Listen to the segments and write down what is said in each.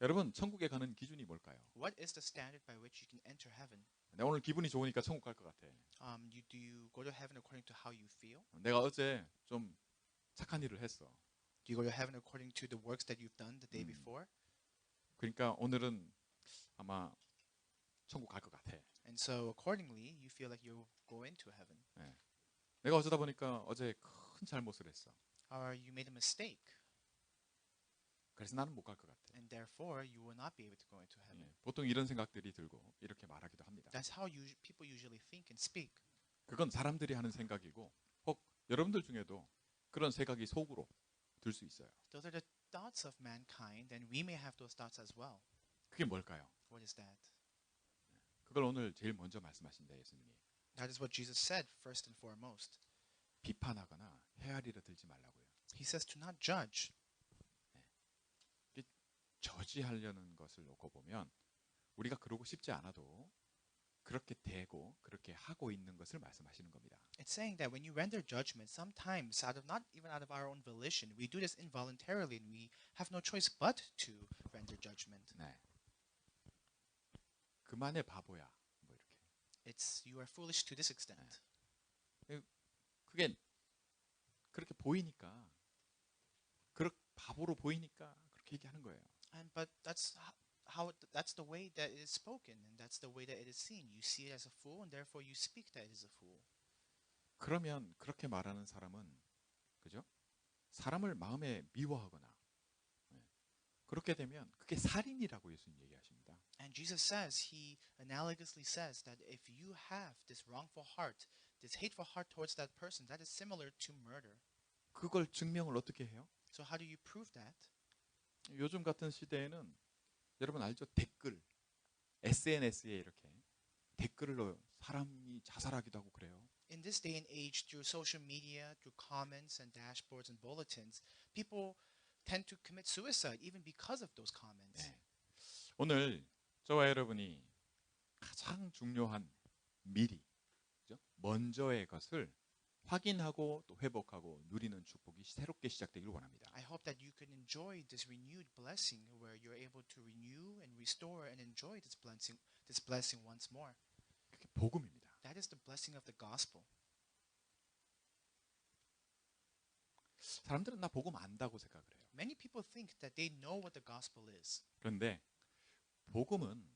여러분, 천국에 가는 기준이 뭘까요? What is the standard by which you can enter heaven? 내가 오늘 기분이 좋으니까 천국 갈 것 같아. Do you go to heaven according to how you feel? 내가 어제 좀 착한 일을 했어. Do you go to heaven according to the works that you've done the day before? 그러니까 오늘은 아마 천국 갈 것 같아. And so accordingly, you feel like you'll go into heaven. 내가 어쩌다 보니까 어제 큰 잘못을 했어. Or you made a mistake, 그래서 나는 못 갈 것 같아. and therefore you will not be able to go into heaven. 보통 이런 생각들이 들고 이렇게 말하기도 합니다. That's how people usually think and speak. 그건 사람들이 하는 생각이고 혹 여러분들 중에도 그런 생각이 속으로 들 수 있어요. Those are the thoughts of mankind, and we may have those thoughts as well. 그게 뭘까요? What is that? 그걸 오늘 제일 먼저 말씀하신다 예수님이. That is what Jesus said first and foremost. 비판하거나 헤아리려 들지 말라고요. He says to not judge. 저지하려는 것을 놓고 보면 우리가 그러고 싶지 않아도 그렇게 되고 그렇게 하고 있는 것을 말씀하시는 겁니다. It's saying that when you render judgment, sometimes not even out of our own volition, we do this involuntarily, and we have no choice but to render judgment. 네. 그만해 바보야. 뭐 이렇게. It's you are foolish to this extent. 그게 그렇게 보이니까 바보로 보이니까 그렇게 얘기하는 거예요. But that's that's the way that it is spoken, and that's the way that it is seen. You see it as a fool, and therefore you speak that it is a fool. 그러면 그렇게 말하는 사람은 그죠? 사람을 마음에 미워하거나 그렇게 되면 그게 살인이라고 예수님 얘기하십니다. And Jesus says, he analogously says that if you have this wrongful heart, this hateful heart towards that person, that is similar to murder. 그걸 증명을 어떻게 해요? So how do you prove that? 요즘 같은 시대에는 여러분 알죠? 댓글, SNS에 이렇게 댓글로 사람이 자살하기도 하고 그래요. In this day and age, through social media, through comments and dashboards and bulletins, people tend to commit suicide even because of those comments. 네. 오늘 저와 여러분이 가장 중요한 미리, 그죠? 먼저의 것을 확인하고 또 회복하고 누리는 축복이 새롭게 시작되기를 원합니다. I hope that you can enjoy this renewed blessing where you're able to renew and restore and enjoy this blessing once more. 그게 복음입니다. That is the blessing of the gospel. 사람들은 나 복음 안다고 생각을 해요. Many people think that they know what the gospel is. 그런데 복음은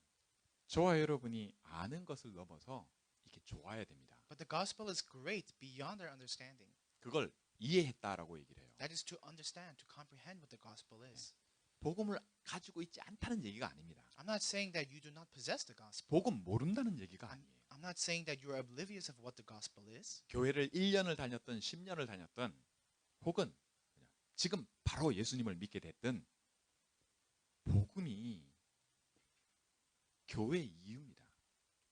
저와 여러분이 아는 것을 넘어서 이렇게 좋아야 됩니다. But the gospel is great beyond our understanding. 그걸 이해했다라고 얘기를 해요. That is to understand, to comprehend what the gospel is. 복음을 가지고 있지 않다는 얘기가 아닙니다. I'm not saying that you do not possess the gospel. 복음 모른다는 얘기가 아니에요. I'm not saying that you're oblivious of what the gospel is. 교회를 1년을 다녔던 10년을 다녔던 혹은 지금 바로 예수님을 믿게 됐든 복음이 교회의 이유입니다.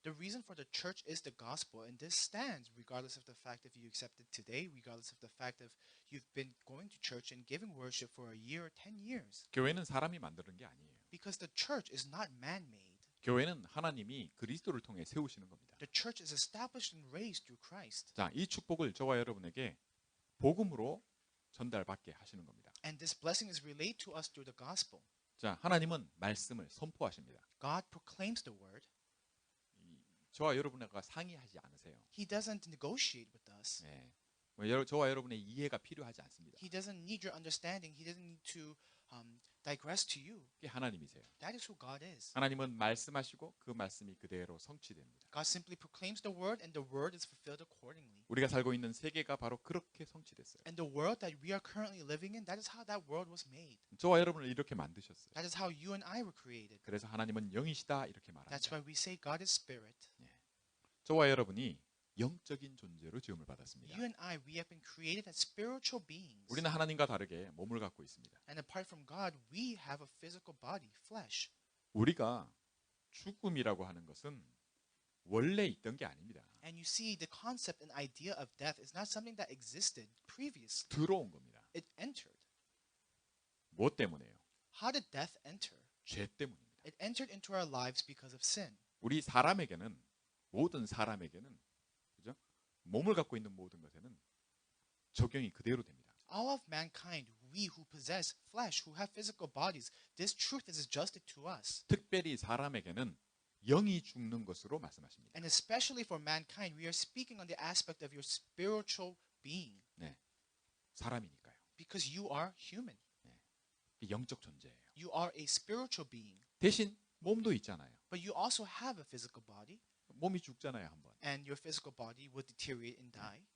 The reason for the church is the gospel, and this stands regardless of the fact if you accept it today, regardless of the fact if you've been going to church and giving worship for a year or 10 years. 교회는 사람이 만드는 게 아니에요. Because the church is not man-made. 교회는 하나님이 그리스도를 통해 세우시는 겁니다. The church is established and raised through Christ. 자, 이 축복을 저와 여러분에게 복음으로 전달받게 하시는 겁니다. And this blessing is relayed to us through the gospel. 자, 하나님은 말씀을 선포하십니다. God proclaims the word. 저와 여러분과 상의하지 않으세요. He doesn't negotiate with us. 저와 여러분의 이해가 필요하지 않습니다. He doesn't need your understanding. He doesn't need to digress to you. 그게 하나님이세요. That is who God is. 하나님은 말씀하시고 그 말씀이 그대로 성취됩니다. God simply proclaims the word, and the word is fulfilled accordingly. 우리가 살고 있는 세계가 바로 그렇게 성취됐어요. And the world that we are currently living in, that is how that world was made. 저와 여러분을 이렇게 만드셨어요. That is how you and I were created. 그래서 하나님은 영이시다 이렇게 말합니다. That's why we say God is spirit. 저와 여러분이 영적인 존재로 지음을 받았습니다. You and I, we have been created as spiritual beings. 우리는 하나님과 다르게 몸을 갖고 있습니다. And apart from God, we have a physical body, flesh. 우리가 죽음이라고 하는 것은 원래 있던 게 아닙니다. And you see, the concept and idea of death is not something that existed previously. 들어온 겁니다. It entered. 뭐 때문에요? How did death enter? 죄 때문입니다. It entered into our lives because of sin. 우리 사람에게는 모든 사람에게는 그죠? 몸을 갖고 있는 모든 것에는 적용이 그대로 됩니다. All of mankind, we who possess flesh, who have physical bodies, this truth is adjusted to us. 특별히 사람에게는 영이 죽는 것으로 말씀하십니다. And especially for mankind, we are speaking on the aspect of your spiritual being 네, 사람이니까요. because you are human. 영적 존재예요. You are a spiritual being, 대신 몸도 있잖아요. but you also have a physical body, 몸이 죽잖아요, 한번. and your physical body will deteriorate and die.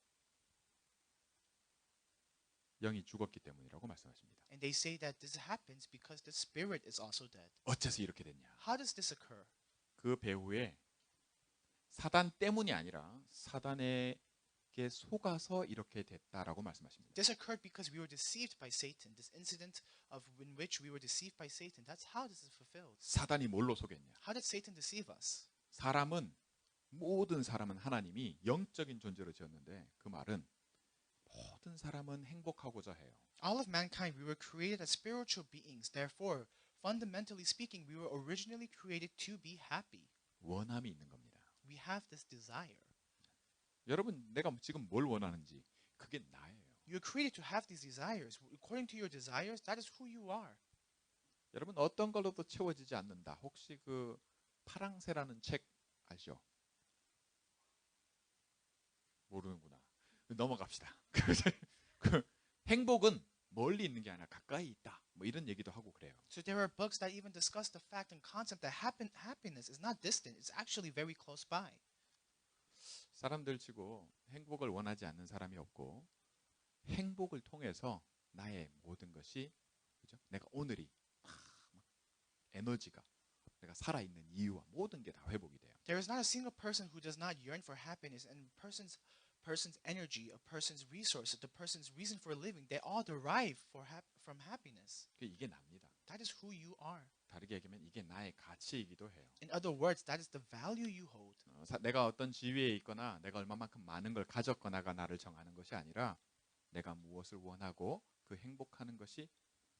영이 죽었기 때문이라고 말씀하십니다. And they say that this happens because the spirit is also dead. 어째서 이렇게 됐냐? How does this occur? 그 배후에 사단 때문이 아니라 사단에게 속아서 이렇게 됐다라고 말씀하십니다. This occurred because we were deceived by Satan. This incident of in which we were deceived by Satan. That's how this is fulfilled. 사단이 뭘로 속였냐? How did Satan deceive us? 모든 사람은 하나님이 영적인 존재로 지었는데 그 말은 모든 사람은 행복하고자 해요. All of mankind, we were created as spiritual beings. Therefore, fundamentally speaking, we were originally created to be happy. 원함이 있는 겁니다. We have this desire. 여러분, 내가 지금 뭘 원하는지 그게 나예요. You're created to have these desires. According to your desires, that is who you are. 여러분, 어떤 걸로도 채워지지 않는다. 혹시 그 파랑새라는 책 아시죠? 모르는구나. 넘어갑시다. 그 행복은 멀리 있는 게 아니라 가까이 있다. 뭐 이런 얘기도 하고 그래요. So there are books that even discuss the fact and concept that happiness is not distant. It's actually very close by. 사람들 치고 행복을 원하지 않는 사람이 없고 행복을 통해서 나의 모든 것이 그죠? 내가 오늘이 막 에너지가 내가 살아있는 이유와 모든 게 다 회복이 돼요. There is not a single person who does not yearn for happiness, and person's energy, a person's resources, the person's reason for living, they all derive from happiness. 이게 납니다. That is who you are. 다르게 얘기하면 이게 나의 가치이기도 해요. In other words, that is the value you hold. 내가 어떤 지위에 있거나 내가 얼마만큼 많은 걸 가졌거나가 나를 정하는 것이 아니라 내가 무엇을 원하고 그 행복하는 것이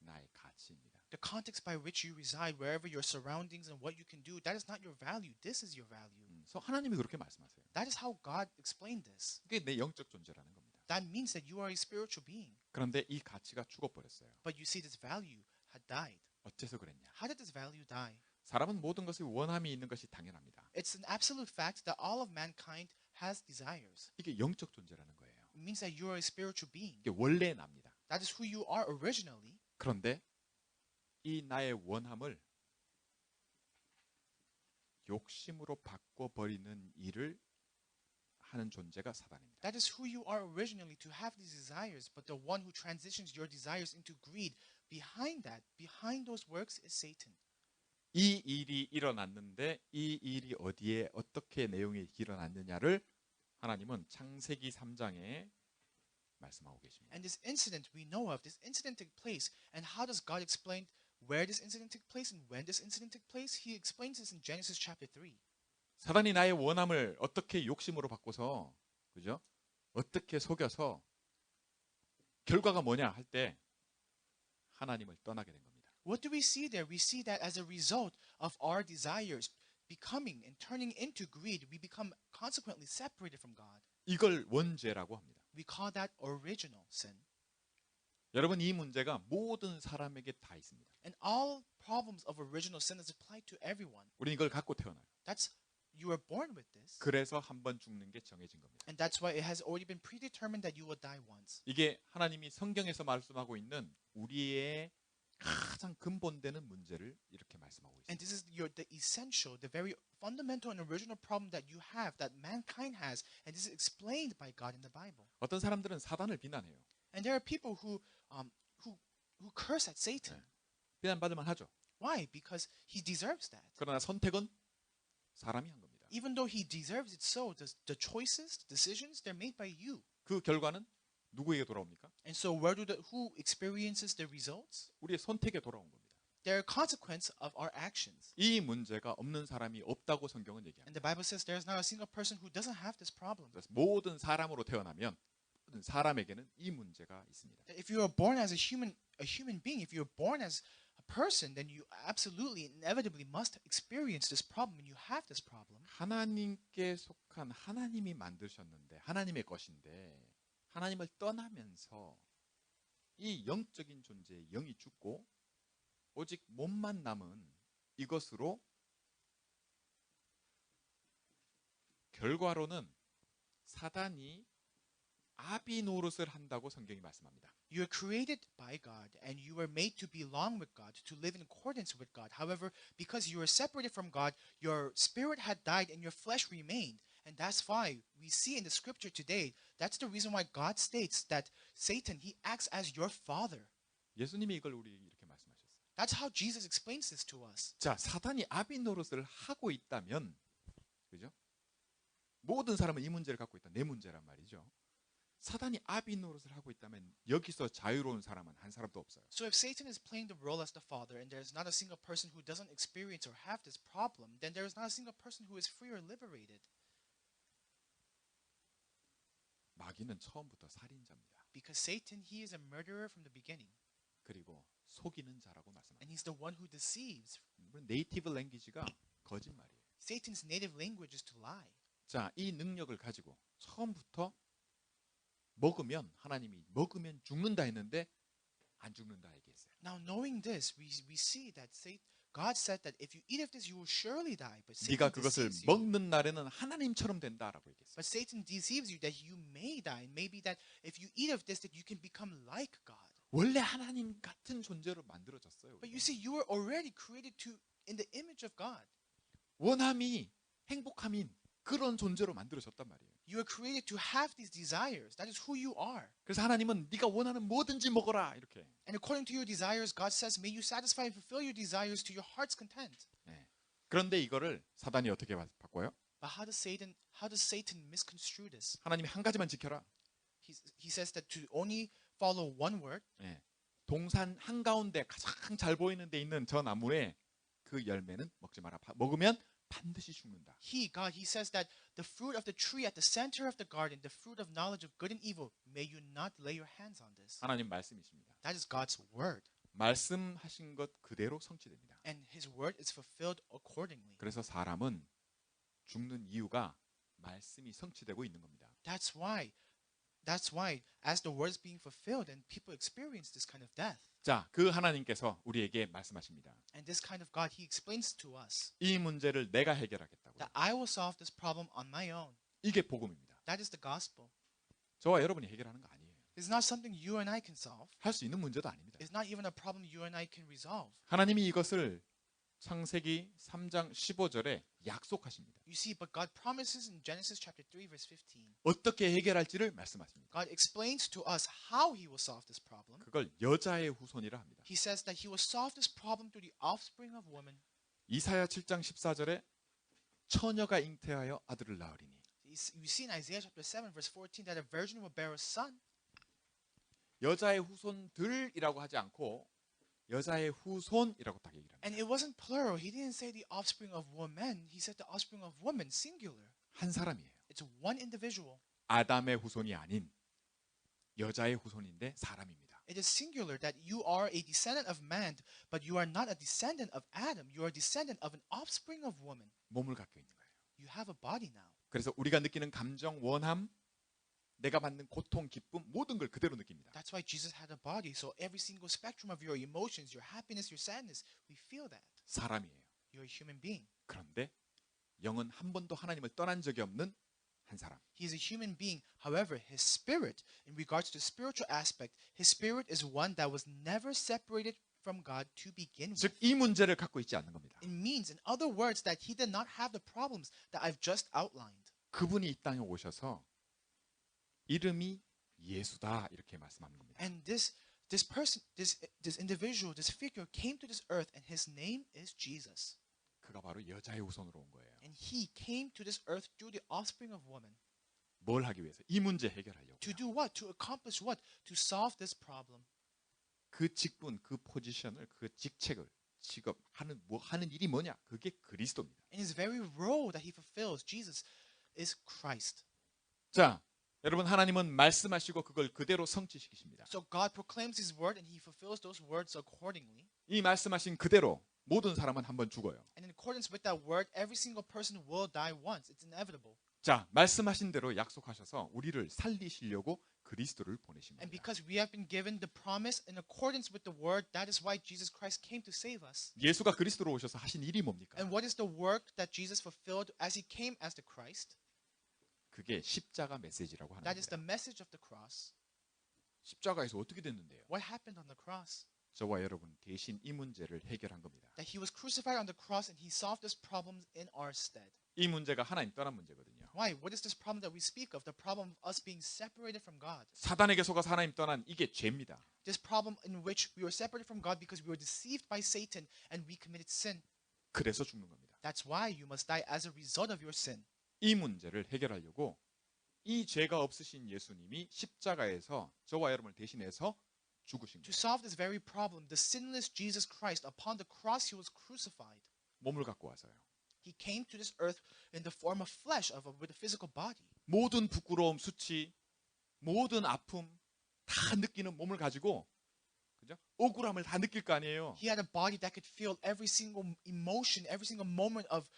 나의 가치입니다. The context by which you reside, wherever your surroundings and what you can do, that is not your value. This is your value. 그래서 하나님이 그렇게 말씀하세요. That is how God explained this. 그게 내 영적 존재라는 겁니다. That means that you are a spiritual being. 그런데 이 가치가 죽어버렸어요. But you see, this value had died. 어째서 그랬냐? How did this value die? 사람은 모든 것에 원함이 있는 것이 당연합니다. It's an absolute fact that all of mankind has desires. 이게 영적 존재라는 거예요. It means that you are a spiritual being. 이게 원래 납니다. That is who you are originally. 그런데 이 나의 원함을 욕심으로 바꿔버리는 일을 하는 존재가 사단입니다. That is who you are originally, to have these desires. But the one who transitions your desires into greed, behind those works is Satan. 이 일이 일어났는데 이 일이 어디에 어떻게 내용이 일어났느냐를 하나님은 창세기 3장에 말씀하고 계십니다. And this incident we know of, this incident took place. And how does God explain where this incident took place and when this incident took place? He explains this in Genesis chapter 3. 사단이 나의 원함을 어떻게 욕심으로 바꿔서 그죠? 어떻게 속여서 결과가 뭐냐 할 때 하나님을 떠나게 된 겁니다. What do we see there? We see that as a result of our desires becoming and turning into greed, we become consequently separated from God. 이걸 원죄라고 합니다. We call that original sin. 여러분, 이 문제가 모든 사람에게 다 있습니다. And all problems of original sin is applied to everyone. 우리는 이걸 갖고 태어나요. That's you were born with this. 그래서 한 번 죽는 게 정해진 겁니다. And that's why it has already been predetermined that you will die once. 이게 하나님이 성경에서 말씀하고 있는 우리의 가장 근본되는 문제를 이렇게 말씀하고 And 있습니다. this is the essential, the very fundamental and original problem that you have, that mankind has, and this is explained by God in the Bible. 어떤 사람들은 사단을 비난해요. And there are people who curse at Satan. 비난받을 만하죠. Why? Because he deserves that. 그러나 선택은 사람이 한 겁니다. Even though he deserves it so, the choices, decisions, they're made by you. 그 결과는 누구에게 돌아옵니까? And so who experiences the results? 우리의 선택에 돌아온 겁니다. They're a consequence of our actions. 이 문제가 없는 사람이 없다고 성경은 얘기합니다. And the Bible says there's not a single person who doesn't have this problem. 그래서 모든 사람으로 태어나면 모든 사람에게는 이 문제가 있습니다. If you are born as a human being, if you're born as a person, then you absolutely, inevitably must experience this problem, and you have this problem. 하나님께 속한 하나님이 만드셨는데 하나님의 것인데 하나님을 떠나면서 이 영적인 존재의 영이 죽고 오직 몸만 남은 이것으로 결과로는 사단이 아비 노릇을 한다고 성경이 말씀합니다. You are created by God and you are made to belong with God, to live in accordance with God. However, because you are separated from God, your spirit had died and your flesh remained. And that's why we see in the scripture today, that's the reason why God states that Satan, he acts as your father. 예수님이 이걸 우리 이렇게 말씀하셨어요. That's how Jesus explains this to us. 자, 사단이 아비 노릇을 하고 있다면, 그죠? 모든 사람은 이 문제를 갖고 있다. 내 문제란 말이죠. 사단이 아비 노릇을 하고 있다면 여기서 자유로운 사람은 한 사람도 없어요. So if Satan is playing the role as the father and there's not a single person who doesn't experience or have this problem, then there is not a single person who is free or liberated. 마귀는 처음부터 살인자입니다. Because Satan, he is a murderer from the beginning. 그리고 속이는 자라고 말씀합니다. And he's the one who deceives. 네이티브 랭귀지가 거짓말이에요. Satan's native language is to lie. 자, 이 능력을 가지고 처음부터 먹으면 하나님이 먹으면 죽는다 했는데 안 죽는다 얘기했어요. Now knowing this, we see that God said that if you eat of this, you will surely die. But 네가 Satan 그것을 deceives you. 먹는 날에는 하나님처럼 된다라고 얘기했어요. But Satan deceives you that you may die. And maybe that if you eat of this, that you can become like God. 원래 하나님 같은 존재로 만들어졌어요. But you see, you were already created in the image of God. 원함이 행복함인 그런 존재로 만들어졌단 말이에요. You are created to have these desires. That is who you are. 그래서 하나님은 네가 원하는 뭐든지 먹어라 이렇게. And according to your desires, God says, may you satisfy and fulfill your desires to your heart's content. 네. 그런데 이거를 사단이 어떻게 바꿔요? But how does Satan misconstrue this? 하나님이 한 가지만 지켜라. He says that to only follow one word. 네. 동산 한가운데 가장 잘 보이는 데 있는 저 나무에 그 열매는 먹지 마라. 먹으면 반드시 죽는다. God, he says that the fruit of the tree at the center of the garden, the fruit of knowledge of good and evil, may you not lay your hands on this. 하나님 말씀이십니다. That is God's word. 말씀하신 것 그대로 성취됩니다. And his word is fulfilled accordingly. 그래서 사람은 죽는 이유가 말씀이 성취되고 있는 겁니다. That's why as the word is being fulfilled and people experience this kind of death. 자, 그 하나님께서 우리에게 말씀하십니다. And this kind of God, he explains to us 이 문제를 내가 해결하겠다고. that I will solve this problem on my own. 이게 복음입니다. That is the gospel. 저와 여러분이 해결하는 거 아니에요. It's not something you and I can solve. 할 수 있는 문제도 아닙니다. It's not even a problem you and I can resolve. 하나님이 이것을 창세기 3장 15절에 약속하십니다. You see, but God promises in Genesis chapter 3 verse 15. 어떻게 해결할지를 말씀하십니다. God explains to us how he will solve this problem. 그걸 여자의 후손이라 합니다. He says that he will solve this problem through the offspring of woman. 이사야 7장 14절에 처녀가 잉태하여 아들을 낳으리니. You see in Isaiah chapter 7 verse 14 that a virgin will bear a son. 여자의 후손들이라고 하지 않고 여자의 후손이라고 딱 얘기를 합니다. And it wasn't plural. He didn't say the offspring of woman. He said the offspring of woman, singular. 한 사람이에요. It's one individual. 아담의 후손이 아닌 여자의 후손인데 사람입니다. It is singular that you are a descendant of man, but you are not a descendant of Adam. You are a descendant of an offspring of woman. 몸을 갖고 있는 거예요. You have a body now. 그래서 우리가 느끼는 감정, 원함, 내가 받는 고통, 기쁨 모든 걸 그대로 느낍니다. That's why Jesus had a body. So every single spectrum of your emotions, your happiness, your sadness, we feel that. 사람이에요. You're a human being. 그런데 영은 한 번도 하나님을 떠난 적이 없는 한 사람. He is a human being. However, his spirit, in regards to the spiritual aspect, his spirit is one that was never separated from God to begin with. 즉 이 문제를 갖고 있지 않는 겁니다. It means, in other words, that he did not have the problems that I've just outlined. 그분이 이 땅에 오셔서 이름이 예수다 이렇게 말씀하는 겁니다. And this person, this individual, this figure came to this earth, and his name is Jesus. 그가 바로 여자의 후손으로 온 거예요. And he came to this earth through the offspring of woman. 뭘 하기 위해서? 이 문제 해결하려고. To do what? To accomplish what? To solve this problem. 그 직분, 그 포지션을, 그 직책을 직업 하는 일이 뭐냐? 그게 그리스도입니다. And his very role that he fulfills, Jesus, is Christ. 자, 여러분 하나님은 말씀하시고 그걸 그대로 성취시키십니다. So God proclaims his word and he fulfills those words accordingly. 이 말씀하신 그대로 모든 사람은 한번 죽어요. And in accordance with that word, every single person will die once. It's inevitable. 자, 말씀하신 대로 약속하셔서 우리를 살리시려고 그리스도를 보내신 And 겁니다. because we have been given the promise in accordance with the word, that is why Jesus Christ came to save us. 예수가 그리스도로 오셔서 하신 일이 뭡니까? And what is the work that Jesus fulfilled as he came as the Christ? 그게 십자가 메시지라고 하는 That is the 겁니다. message of the cross. 십자가에서 어떻게 됐는데요? What happened on the cross? 저와 여러분 대신 이 문제를 해결한 겁니다. That he was crucified on the cross and he solved this problem in our stead. 이 문제가 하나님 떠난 문제거든요. Why? What is this problem that we speak of? The problem of us being separated from God. 사단에게 속아서 하나님 떠난 이게 죄입니다. This problem in which we were separated from God because we were deceived by Satan and we committed sin. 그래서 죽는 겁니다. That's why you must die as a result of your sin. 이 문제를 해결하려고 이 죄가 없으신 예수님이 십자가에서 저와 여러분을 대신해서 죽으신 To 거예요. solve this very problem, the sinless Jesus Christ, upon the cross, he was crucified. 몸을 갖고 와서요. He came to this earth in the form of flesh, with a physical body. 모든 부끄러움, 수치, 모든 아픔 다 느끼는 몸을 가지고 그죠? 억울함을 다 느낄 거 아니에요. He had a body that could feel every single emotion, every single moment of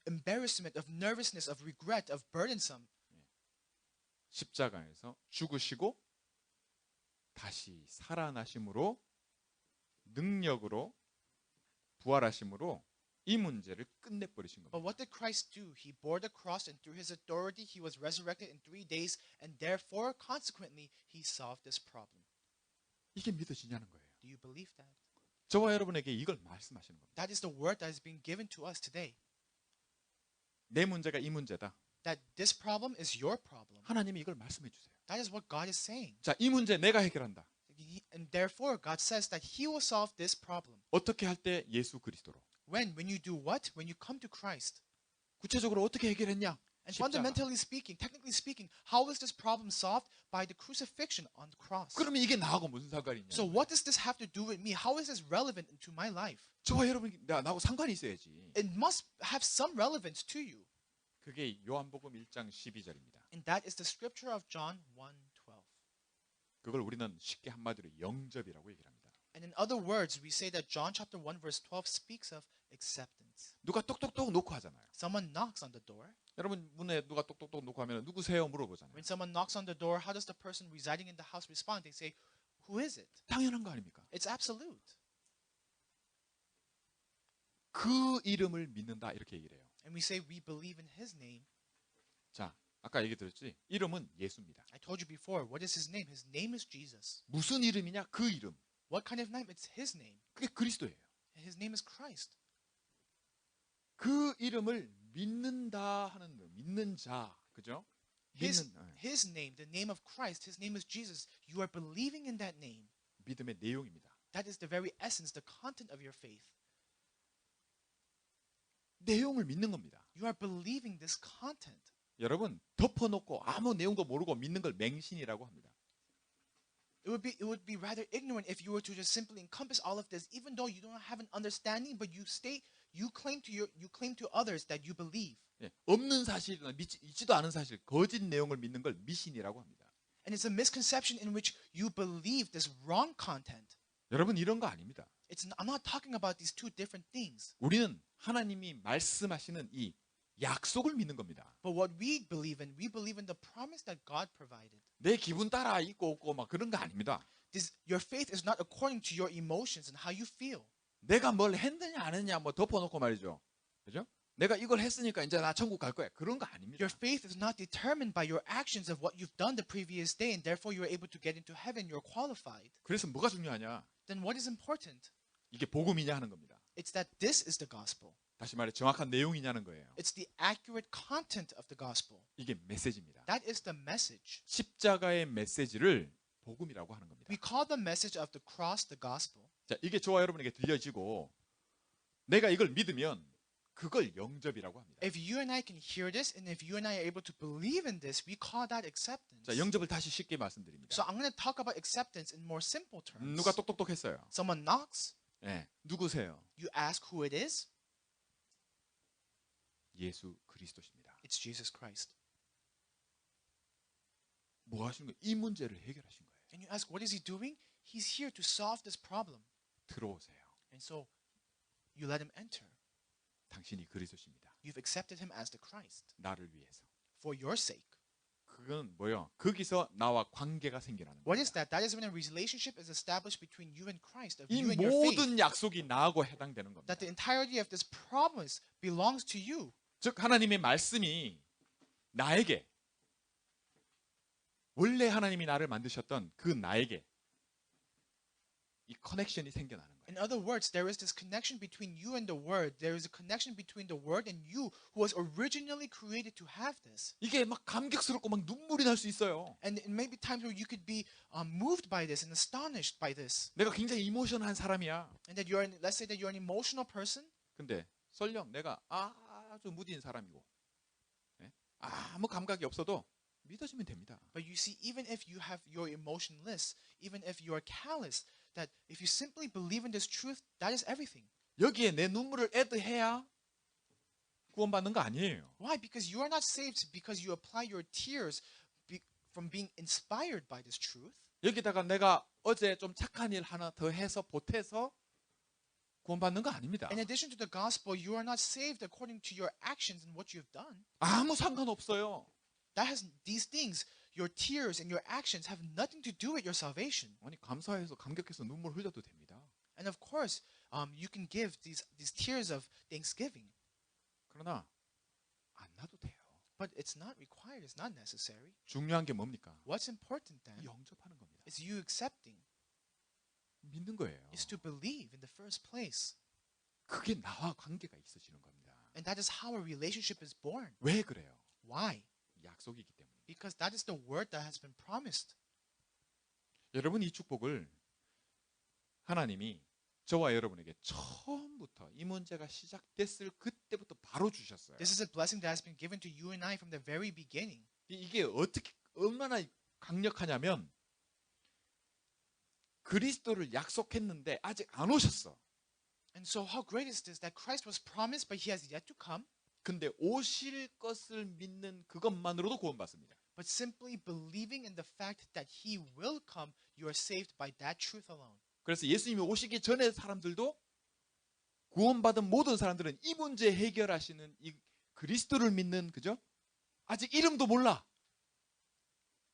embarrassment, of nervousness, of regret, of burdensome. 십자가에서 죽으시고 다시 살아나심으로 능력으로 부활하심으로 이 문제를 끝내버리신 But 겁니다. what did Christ do? He bore the cross, and through his authority, he was resurrected in 3 days, and therefore, consequently, he solved this problem. 이게 믿어지냐는 거예요. Do you believe that? 저와 여러분에게 이걸 말씀하시는 겁니다. That is the word that is being given to us today. 내 문제가 이 문제다. That this problem is your problem. 하나님이 이걸 말씀해 주세요. That is what God is saying. 자, 이 문제 내가 해결한다. And therefore, God says that he will solve this problem. 어떻게 할 때 예수 그리스도로. When you do what? When you come to Christ. 구체적으로 어떻게 해결했냐? And 십자가. fundamentally speaking, technically speaking, how is this problem solved? By the crucifixion on the cross. 그러면 이게 나하고 무슨 상관이 있냐? So what does this have to do with me? How is this relevant to my life? 저와 여러분이 나하고 상관이 있어야지. It must have some relevance to you. 그게 요한복음 1장 12절입니다. And that is the scripture of John 1:12. 그걸 우리는 쉽게 한마디로 영접이라고 얘기를 합니다. And in other words, we say that John chapter 1 verse 12 speaks of acceptance. 누가 똑똑똑 놓고 하잖아요. Someone knocks on the door. 여러분 문에 누가 똑똑똑 놓고 하면 누구세요? 물어보잖아요. When someone knocks on the door, how does the person residing in the house respond? They say, "Who is it?" 당연한 거 아닙니까? It's absolute. 그 이름을 믿는다 이렇게 얘기를 해요. And we say we believe in his name. 자, 아까 얘기 들었지? 이름은 예수입니다. I told you before, what is his name? His name is Jesus. 무슨 이름이냐? 그 이름. What kind of name? It's his name. 그게 그리스도예요. And his name is Christ. 그 이름을 믿는다 하는 거, 믿는 자, 그죠? His name, the name of Christ, his name is Jesus. You are believing in that name. 믿음의 내용입니다. That is the very essence, the content of your faith. 내용을 믿는 겁니다. You are believing this content. 여러분 덮어놓고 아무 내용도 모르고 믿는 걸 맹신이라고 합니다. It would be rather ignorant if you were to just simply encompass all of this, even though you don't have an understanding, but you claim to others that you believe. 예, 없는 사실, 있지도 않은 사실, 거짓 내용을 믿는 걸 미신이라고 합니다. And it's a misconception in which you believe this wrong content. 여러분 이런 거 아닙니다. I'm not talking about these two different things. 우리는 하나님이 말씀하시는 이 약속을 믿는 겁니다. But what we believe in the promise that God provided. 내 기분 따라 있고 없고 막 그런 거 아닙니다. Your faith is not according to your emotions and how you feel. 내가 뭘 했느냐 안 했느냐 뭐 덮어놓고 말이죠. 그죠? 내가 이걸 했으니까 이제 나 천국 갈 거야. 그런 거 아닙니다. Your faith is not determined by your actions of what you've done the previous day, and therefore you are able to get into heaven. You're qualified. 그래서 뭐가 중요하냐? Then what is important? 이게 복음이냐 하는 겁니다. It's that this is the gospel. 다시 말해 정확한 내용이냐는 거예요. It's the accurate content of the gospel. 이게 메시지입니다. That is the message. 십자가의 메시지를 복음이라고 하는 겁니다. We call the message of the cross the gospel. 자, 이게 저와 여러분에게 들려지고 내가 이걸 믿으면 그걸 영접이라고 합니다. If you and I can hear this, and if you and I are able to believe in this, we call that acceptance. 자, 영접을 다시 쉽게 말씀드립니다. So I'm going to talk about acceptance in more simple terms. 누가 똑똑똑했어요? Someone knocks, 네, 누구세요? you ask who it is, 예수 그리스도십니다. it's Jesus Christ. 뭐 하시는 거예요? 이 문제를 해결하신 거예요. And you ask, what is he doing? He's here to solve this problem. 들어오세요. And so you let him enter. 당신이 그리스도십니다. You've accepted him as the Christ 나를 위해서. for your sake. 그건 뭐요? 거기서 나와 관계가 생겨나는 What is 겁니다. that? That is when a relationship is established between you and Christ, of 이 you and your faith. 모든 약속이 나하고 해당되는 겁니다. That the entirety of this promise belongs to you. 즉 하나님의 말씀이 나에게 원래 하나님이 나를 만드셨던 그 나에게 이 커넥션이 생겨나는 거예요. In other words, there is this connection between you and the Word. There is a connection between the Word and you, who was originally created to have this. 이게 막 감격스럽고 막 눈물이 날 수 있어요. And it may be times where you could be moved by this and astonished by this. 내가 굉장히 이모션한 사람이야. And that let's say that you're an emotional person, 근데 설령 내가 아주 무딘 사람이고 예? 아무 감각이 없어도 믿어지면 됩니다. but you see, even if you have your emotionless, even if you are callous, that if you simply believe in this truth, that is everything. 여기에 내 눈물을 애드해야 구원받는 거 아니에요. Why? Because you are not saved because you apply your tears from being inspired by this truth. 여기다가 내가 어제 좀 착한 일 하나 더 해서 보태서 구원받는 거 아닙니다. In addition to the gospel, you are not saved according to your actions and what you have done. 아무 상관없어요. These things, your tears and your actions, have nothing to do with your salvation. 아니 감사해서 감격해서 눈물 흘려도 됩니다. And of course, you can give these tears of thanksgiving, 그러나 안 놔도 돼요. but it's not required. It's not necessary. 중요한 게 뭡니까? What's important then 영접하는 겁니다. is you accepting, 믿는 거예요. is to believe in the first place. 그게 나와 관계가 있어지는 겁니다. And that is how a relationship is born. 왜 그래요? Why? 약속이기 때문에. Because that is the word that has been promised. 여러분 이 축복을 하나님이 저와 여러분에게 처음부터 이 문제가 시작됐을 그때부터 바로 주셨어요. This is a blessing that has been given to you and I from the very beginning. 이게 어떻게 얼마나 강력하냐면 그리스도를 약속했는데 아직 안 오셨어. And so how great is this that Christ was promised but he has yet to come? 근데 오실 것을 믿는 그것만으로도 구원받습니다. But simply believing in the fact that he will come, you are saved by that truth alone. 그래서 예수님이 오시기 전에 사람들도 구원받은 모든 사람들은 이 문제 해결하시는 이 그리스도를 믿는 그죠? 아직 이름도 몰라.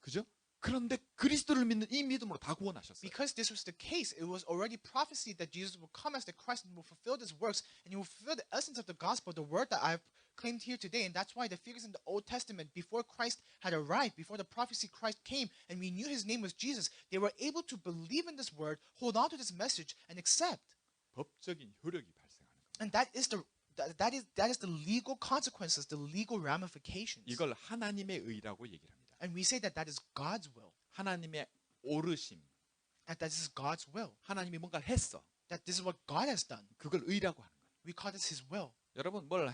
그죠? 그런데 그리스도를 믿는 이 믿음으로 다 구원하셨어요. Because this was the case, it was already prophesied that Jesus will come as the Christ and will fulfill his works, and he will fulfill the essence of the gospel, the word that I've claimed here today. And that's why the figures in the Old Testament, before Christ had arrived, before the prophecy Christ came, and we knew his name was Jesus, they were able to believe in this word, hold on to this message, and accept. 법적인 효력이 발생하는 겁니다. And that is the legal consequences, the legal ramifications. 이걸 하나님의 의라고 얘기를 합니다. And we say that that is God's will, 하나님의 오르심. that this is God's will, 하나님이 뭔가를 했어. that this is what God has done. 그걸 의라고 하는 거예요. We call this his will. 여러분 뭘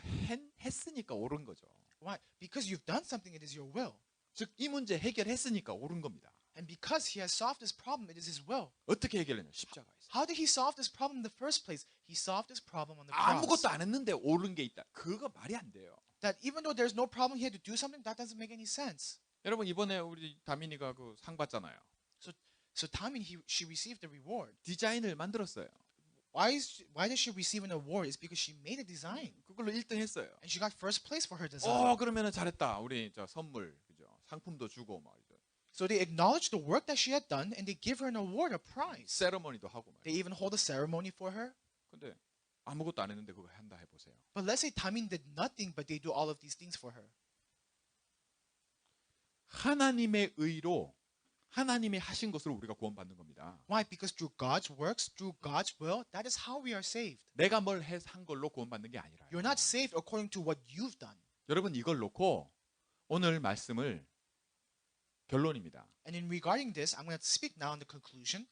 했으니까 옳은 거죠. Why? Because you've done something, it is your will. 즉 이 문제 해결했으니까 옳은 겁니다. And because he has solved this problem, it is his will. 어떻게 해결했냐? 십자가에서. How did he solve this problem in the first place? He solved this problem on the cross. 아무것도 안 했는데 옳은 게 있다. 그거 말이 안 돼요. That even though there's no problem, he had to do something, that doesn't make any sense. 여러분 이번에 우리 다민이가 그 상 받잖아요. So Tammin, she received the reward. 디자인을 만들었어요. Why did she receive an award? It's because she made a design. 그걸로 1등 했어요. And she got first place for her design. 그러면은 잘했다. 우리 저 선물 그죠? 상품도 주고 막 이제 So they acknowledge the work that she had done and they give her an award, a prize. 세레머니도 하고 막. They even hold a ceremony for her. 근데 아무것도 안 했는데 그거 한다 해 보세요. But let's say Tammin did nothing, but they do all of these things for her. 하나님의 의로 하나님이 하신 것으로 우리가 구원받는 겁니다. Why? Because through God's works, through God's will, that is how we are saved. 내가 뭘 해서 한 걸로 구원받는 게 아니라. You're not saved according to what you've done. 여러분 이걸 놓고 오늘 말씀을 결론입니다. And in regarding this, I'm going to speak now in the conclusion.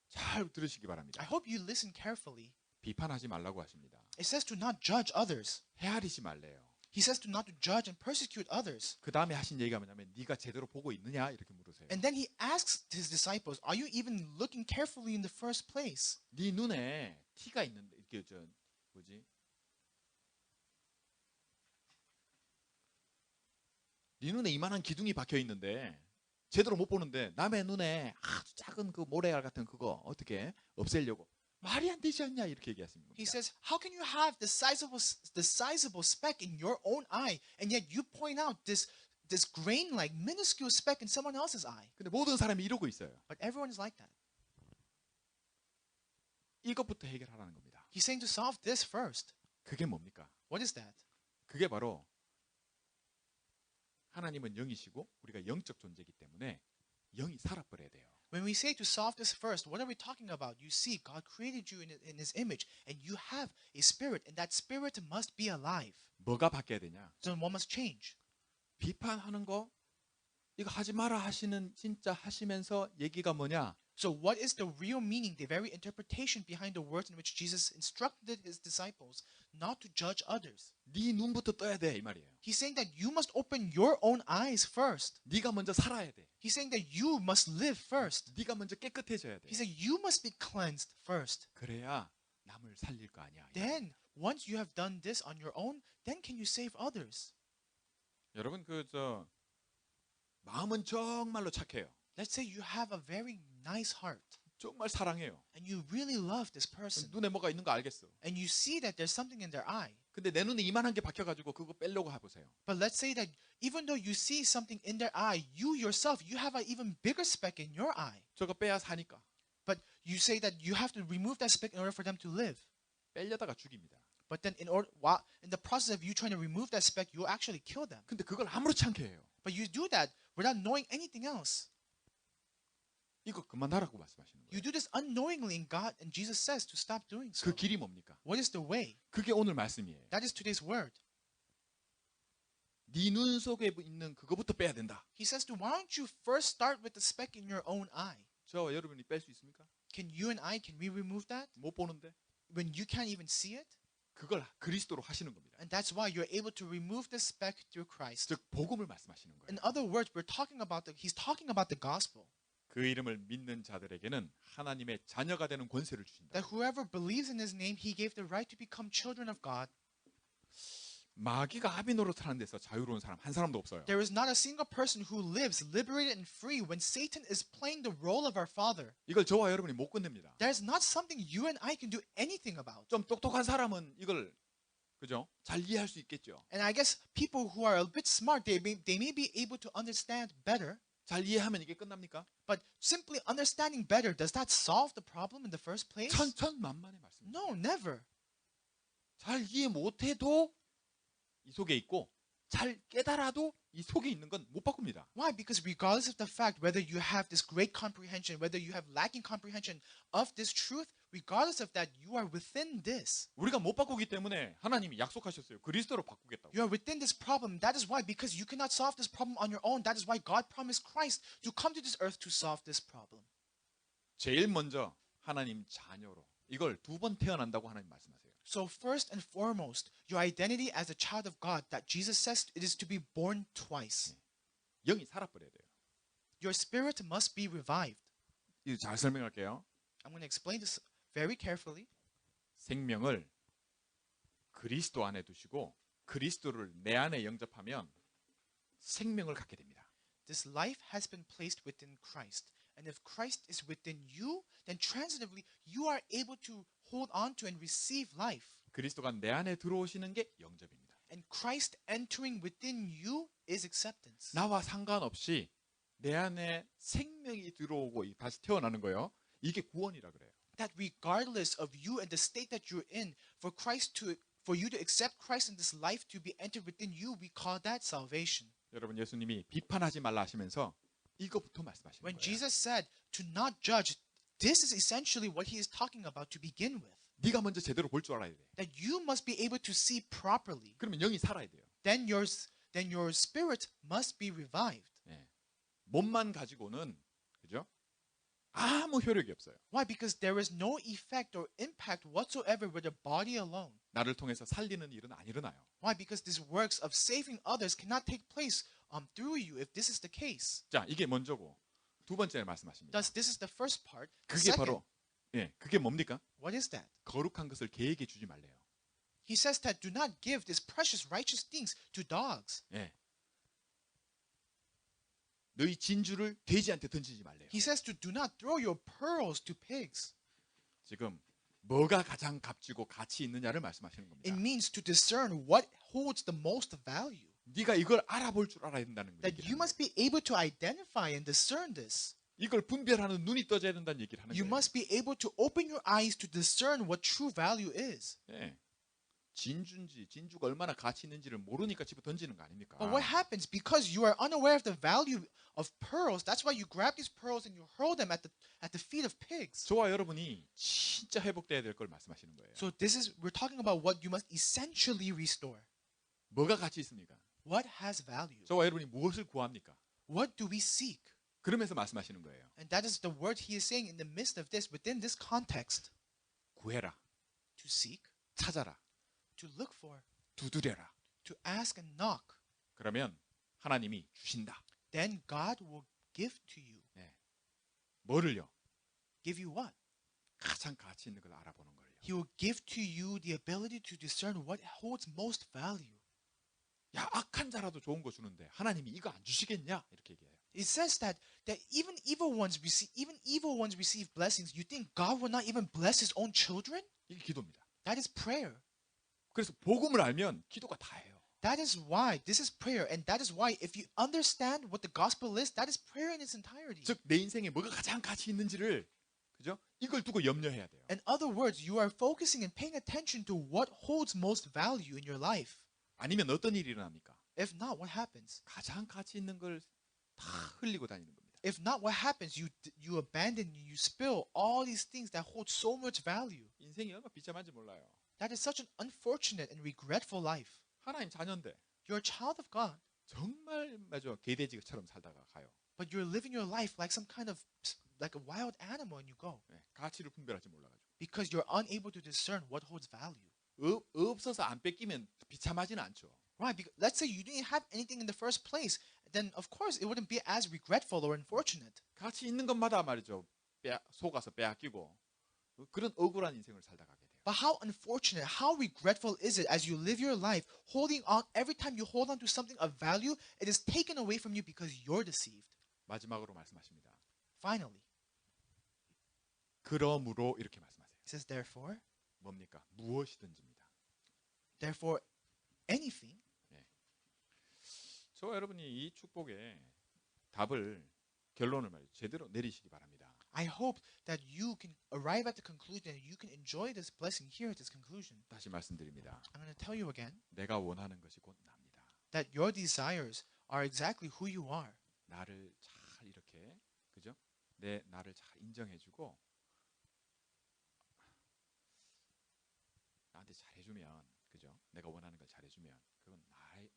잘 들으시기 I 바랍니다. hope you listen carefully. 비판하지 말라고 하십니다. It says to not judge others. 헤아리지 말래요. He says to not to judge and persecute others. 그 다음에 하신 얘기가 뭐냐면 네가 제대로 보고 있느냐 이렇게 물으세요. And then he asks his disciples, are you even looking carefully in the first place? 네 눈에 티가 있는데 이게 저 뭐지? 네 눈에 이만한 기둥이 박혀 있는데 제대로 못 보는데 남의 눈에 아주 작은 그 모래알 같은 그거 어떻게 없애려고 말이 안 되지 않냐 이렇게 얘기했습니다. He says, how can you have the sizable speck in your own eye, and yet you point out this this grain-like minuscule speck in someone else's eye. 근데 모든 사람이 이러고 있어요. But everyone is like that. 이것부터 해결하라는 겁니다. He's saying to solve this first. 그게 뭡니까? What is that? 그게 바로 하나님은 영이시고 우리가 영적 존재이기 때문에 영이 살아버려야 돼요. When we say to solve this first, what are we talking about? You see, God created you in His image, and you have a spirit, and that spirit must be alive. 뭐가 바뀌어야 되냐? So what must change? 비판하는 거 이거 하지 마라 하시는 진짜 하시면서 얘기가 뭐냐? So what is the real meaning, the very interpretation behind the words in which Jesus instructed His disciples not to judge others? 네 눈부터 떠야 돼 이 말이에요. He's saying that you must open your own eyes first. 네가 먼저 살아야 돼. He's saying that you must live first. 네가 먼저 깨끗해져야 돼. He said you must be cleansed first. 그래야 남을 살릴 거 아니야. Then, once you have done this on your own, then can you save others? 여러분 마음은 정말로 착해요. Let's say you have a very nice heart 정말 사랑해요. and you really love this person 눈에 뭐가 있는 거 알겠어. and you see that there's something in their eye. 근데 내 눈에 이만한 게 박혀가지고 그거 빼려고 해보세요. But let's say that even though you see something in their eye, you yourself, you have an even bigger speck in your eye. 저거 빼야 사니까. But you say that you have to remove that speck in order for them to live. 빼려다가 죽입니다. But then in the process of you trying to remove that speck, you actually kill them. 근데 그걸 아무렇지 않게 해요. But you do that without knowing anything else. 이거 그만하라고 말씀하시는 You 거예요. do this unknowingly, and God and Jesus says to stop doing so. 그 길이 뭡니까? What is the way? 그게 오늘 말씀이에요. That is today's word. 네 눈 속에 있는 그거부터 빼야 된다. He says to why don't you first start with the speck in your own eye? 저와 여러분이 뺄 수 있습니까? Can you and I, can we remove that? 못 보는데 When you can't even see it? 그걸 그리스도로 하시는 겁니다. And that's why you're able to remove the speck through Christ. 즉 복음을 말씀하시는 거예요. In other words, he's talking about the gospel. 그 이름을 믿는 자들에게는 하나님의 자녀가 되는 권세를 주신다. That whoever believes in his name, he gave the right to become children of God. 마귀가 아비 노릇하는 데서 자유로운 사람 한 사람도 없어요. There is not a single person who lives liberated and free when Satan is playing the role of our father. 이걸 저와 여러분이 못 끝냅니다. There's not something you and I can do anything about. 좀 똑똑한 사람은 이걸 그죠? 잘 이해할 수 있겠죠. And I guess people who are a bit smart, they may be able to understand better. 잘 이해하면 이게 끝납니까? But simply understanding better, does that solve the problem in the first place? 천천만만의 말씀입니다. No, never. 잘 이해 못해도 이 속에 있고 잘 깨달아도 이 속에 있는 건 못 바꿉니다. Why? Because regardless of the fact whether you have this great comprehension, whether you have lacking comprehension of this truth, regardless of that, you are within this. 우리가 못 바꾸기 때문에 하나님이 약속하셨어요. 그리스도로 바꾸겠다고. You are within this problem. That is why, because you cannot solve this problem on your own, that is why God promised Christ to come to this earth to solve this problem. 제일 먼저 하나님 자녀로 이걸 두 번 태어난다고 하나님 말씀하세요. So first and foremost, your identity as a child of God, that Jesus says it is to be born twice. 영이 살아버려야 돼요. Your spirit must be revived. 이거 잘 설명할게요. I'm going to explain this very carefully. 생명을 그리스도 안에 두시고 그리스도를 내 안에 영접하면 생명을 갖게 됩니다. This life has been placed within Christ. And if Christ is within you, then transitively you are able to hold on to and receive life. 그리스도가 내 안에 들어오시는 게 영접입니다. And Christ entering within you is acceptance. 나와 상관없이 내 안에 생명이 들어오고 다시 태어나는 거예요. 이게 구원이라 그래요. That regardless of you and the state that you're in, for you to accept Christ in this life to be entered within you, we call that salvation. 여러분 예수님이 비판하지 말라 하시면서 이거부터 말씀하시는 When 거예요. Jesus said to not judge, this is essentially what he is talking about to begin with. 네가 먼저 제대로 볼 줄 알아야 돼. That you must be able to see properly. 그러면 영이 살아야 돼요. Then your spirit must be revived. 예. 몸만 가지고는 그죠? 아무 효력이 없어요. Why? Because there is no effect or impact whatsoever with the body alone. 나를 통해서 살리는 일은 안 일어나요. Why? Because these works of saving others cannot take place through you if this is the case. 자, 이게 먼저고 두 번째 말씀하십니다. Thus, this is the first part. 그게 Second, 바로 그게 뭡니까? what is that? 거룩한 것을 개에게 주지 말래요. He says that do not give these precious righteous things to dogs. 예. 너희 진주를 돼지한테 던지지 말래요. He says to do not throw your pearls to pigs. 지금 뭐가 가장 값지고 가치 있느냐를 말씀하시는 겁니다. It means to discern what holds the most value. 네가 이걸 알아볼 줄 알아야 된다는 That 얘기를 you 하는 must be able to identify and discern this. 거예요. 이걸 분별하는 눈이 떠져야 된다는 얘기를 하는 You 거예요. must be able to open your eyes to discern what true value is. 예. 진주가 얼마나 가치 있는지를 모르니까 집어 던지는 거 아닙니까? But what happens because you are unaware of the value of pearls? That's why you grab these pearls and you hurl them at the feet of pigs. 저와 여러분이 진짜 회복돼야 될 걸 말씀하시는 거예요. So we're talking about what you must essentially restore. 뭐가 가치 있습니까? What has value? 저와 여러분이 무엇을 구합니까? What do we seek? 그러면서 말씀하시는 거예요. And that is the word he is saying in the midst of this, within this context. 구해라, To seek, 찾아라, to look for, 두드려라. to ask and knock. 그러면 하나님이 주신다. Then God will give to you. 뭐를요? Give you what? 가장 가치 있는 걸 알아보는 거예요. He will give to you the ability to discern what holds most value. 야, 악한 자라도 좋은 거 주는데 하나님이 이거 안 주시겠냐? 이렇게 얘기해요. It says that even evil ones receive blessings. You think God will not even bless his own children? 이게 기도입니다. That is prayer. 그래서 복음을 알면 기도가 다예요. That is why this is prayer, and that is why if you understand what the gospel is, that is prayer in its entirety. 즉 내 인생에 뭐가 가장 가치 있는지를 그죠? 이걸 두고 염려해야 돼요. In other words, you are focusing and paying attention to what holds most value in your life. 아니면 어떤 일이 일어납니까? If not, what happens? 가장 가치 있는 걸 다 흘리고 다니는 겁니다. If not, what happens? You abandon, you spill all these things that hold so much value. 인생이 얼마나 비참한지 몰라요. That is such an unfortunate and regretful life. 하나님 자녀인데 You're a child of God, 정말 맞아 개돼지처럼 살다가 가요. but you're living your life like some kind of like a wild animal, and you go 가치를 분별하지 몰라가지고 because you're unable to discern what holds value. 없어서 안 뺏기면 비참하지는 않죠. Right? Because let's say you didn't have anything in the first place, then of course it wouldn't be as regretful or unfortunate. 가치 있는 것마다 말이죠. 속아서 빼앗기고 그런 억울한 인생을 살다 가게 돼요. But how unfortunate, how regretful is it as you live your life holding on, every time you hold on to something of value, it is taken away from you because you're deceived. 마지막으로 말씀하십니다. Finally, 그러므로 이렇게 말씀하세요. it says therefore, 뭡니까? 무엇이든지입니다. therefore anything. 저와 여러분이 이 축복의 답을 결론을 말이죠. 제대로 내리시기 바랍니다. I hope that you can arrive at the conclusion and you can enjoy this blessing here at this conclusion. 다시 말씀드립니다. I'm going to tell you again 내가 원하는 것이 곧 납니다. that your desires are exactly who you are. 나를 잘 이렇게 그죠? 나를 잘 인정해주고 나한테 잘해주면 그죠? 내가 원하는 걸 잘해주면 그건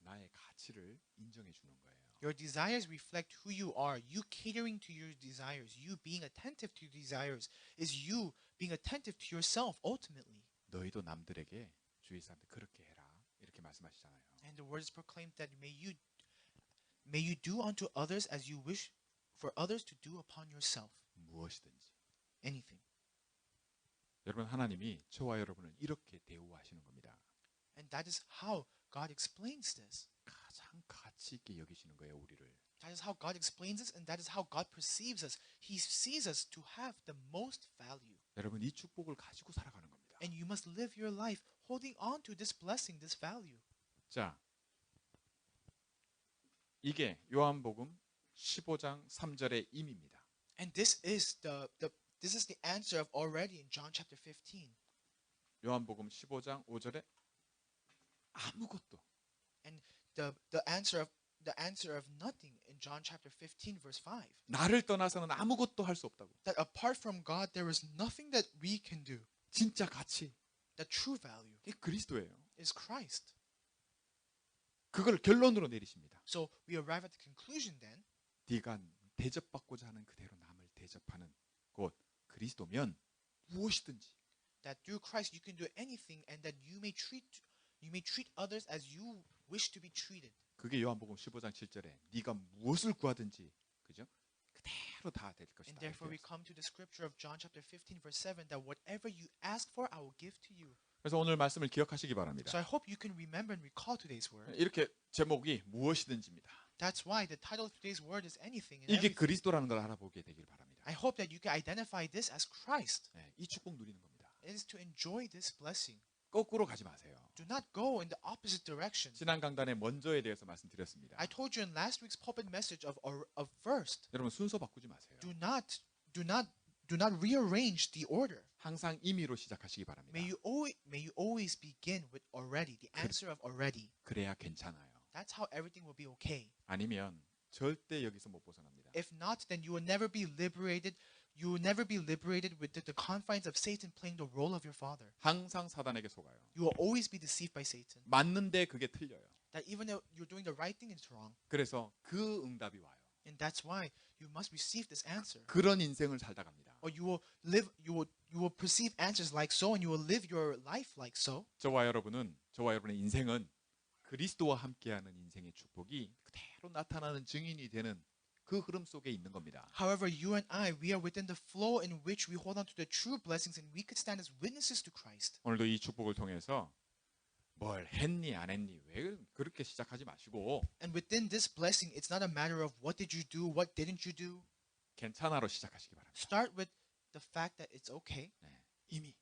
나의 가치를 인정해주는 거예요. Your desires reflect who you are. You catering to your desires, you being attentive to your desires, is you being attentive to yourself ultimately. 너희도 남들에게 주위 사람들 그렇게 해라 이렇게 말씀하시잖아요. And the word is proclaimed that may you do unto others as you wish for others to do upon yourself. 무엇이든지. Anything. 여러분 하나님이 저와 여러분을 이렇게 대우하시는 겁니다. And that is how God explains this. 가장 가치 있게 여기시는 거예요, 우리를. That is how God explains this, and that is how God perceives us. He sees us to have the most value. 여러분 이 축복을 가지고 살아가는 겁니다. And you must live your life holding on to this blessing, this value. 자, 이게 요한복음 15장 3절의 임입니다. And this is the answer of already in John chapter 15. 요한복음 15장 5절에 아무것도 The answer of nothing in John chapter 15 verse 5. 나를 떠나서는 아무것도 할 수 없다고. That apart from God there is nothing that we can do. 진짜 가치. The true value 이게 그리스도예요. is Christ. 그걸 결론으로 내리십니다. So we arrive at the conclusion then 네가 대접받고자 하는 그대로 남을 대접하는 곧 그리스도면 무엇이든지 that through Christ you can do anything and that you may treat others as you wish to be treated. 그게 요한복음 15장 7절에 네가 무엇을 구하든지 그죠? 그대로 다 될 것이다. And therefore we come to the scripture of John chapter 15 verse 7 that whatever you ask for I will give to you. 그래서 오늘 말씀을 기억하시기 바랍니다. So I hope you can remember and recall today's word. 이렇게 제목이 무엇이든지입니다. That's why the title of today's word is anything and 이게 everything. 그리스도라는 걸 알아보게 되길 바랍니다. I hope that you can identify this as Christ. 이 축복 누리는 겁니다. It is to enjoy this blessing. 거꾸로 가지 마세요. Do not go in the opposite direction. 지난 강단에 먼저에 대해서 말씀드렸습니다. I told you in last week's pulpit message of first. 여러분 순서 바꾸지 마세요. Do not rearrange the order. 항상 임의로 시작하시기 바랍니다. May you always begin with already, the answer of already. 그래야 괜찮아요. That's how everything will be okay. 아니면 절대 여기서 못 벗어납니다. If not, then you will never be liberated. You will never be liberated with the confines of Satan playing the role of your father. 항상 사단에게 속아요. You will always be deceived by Satan. 맞는데 그게 틀려요. That even though you're doing the right thing, it's wrong. 그래서 그 응답이 와요. And that's why you must receive this answer. 그런 인생을 살다 갑니다. Or you will perceive answers like so, and you will live your life like so. 저와 여러분의 인생은 그리스도와 함께하는 인생의 축복이 그대로 나타나는 증인이 되는 그 흐름 속에 있는 겁니다. However, you and I, we are within the flow in which we hold on to the true blessings, and we could stand as witnesses to Christ. 오늘도 이 축복을 통해서 뭘 했니 안 했니 왜 그렇게 시작하지 마시고 And within this blessing, it's not a matter of what did you do, what didn't you do. 괜찮아로 시작하시기 바랍니다. Start with the fact that it's okay, 네, 이미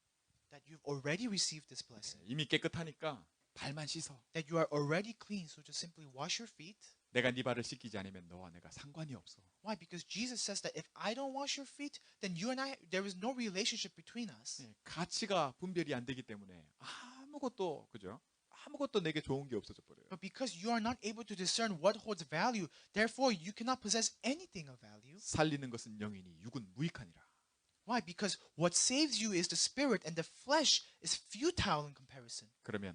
that you've already received this blessing, 이미 깨끗하니까 발만 씻어. that you are already clean, so just simply wash your feet. 내가 네 발을 씻기지 않으면 너와 내가 상관이 없어. Why? Because Jesus says that if I don't wash your feet, then you and I, there is no relationship between us. 네, 가치가 분별이 안 되기 때문에 아무것도 그죠? 아무것도 내게 좋은 게 없어져 버려요. But because you are not able to discern what holds value, therefore you cannot possess anything of value. 살리는 것은 영이니 육은 무익하니라. Why? Because what saves you is the spirit, and the flesh is futile in comparison. 그러면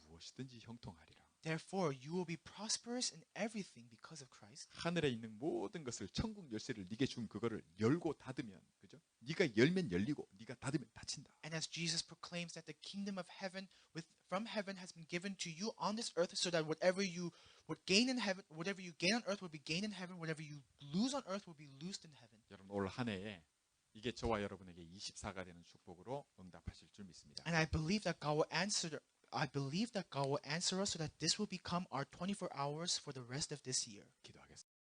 무엇이든지 형통하리라. Therefore, you will be prosperous in everything because of Christ. 하늘에 있는 모든 것을 천국 열쇠를 네게 준 그거를 열고 닫으면 그죠? 네가 열면 열리고 네가 닫으면 닫힌다. And as Jesus proclaims that the kingdom of heaven from heaven has been given to you on this earth, so that whatever you would gain in heaven, whatever you gain on earth will be gained in heaven, whatever you lose on earth will be loosed in heaven. 여러분 올 한 해에 이게 저와 여러분에게 24가 되는 축복으로 응답하실 줄 믿습니다. And I believe that God will answer us so that this will become our 24 hours for the rest of this year. 기도하겠습니다.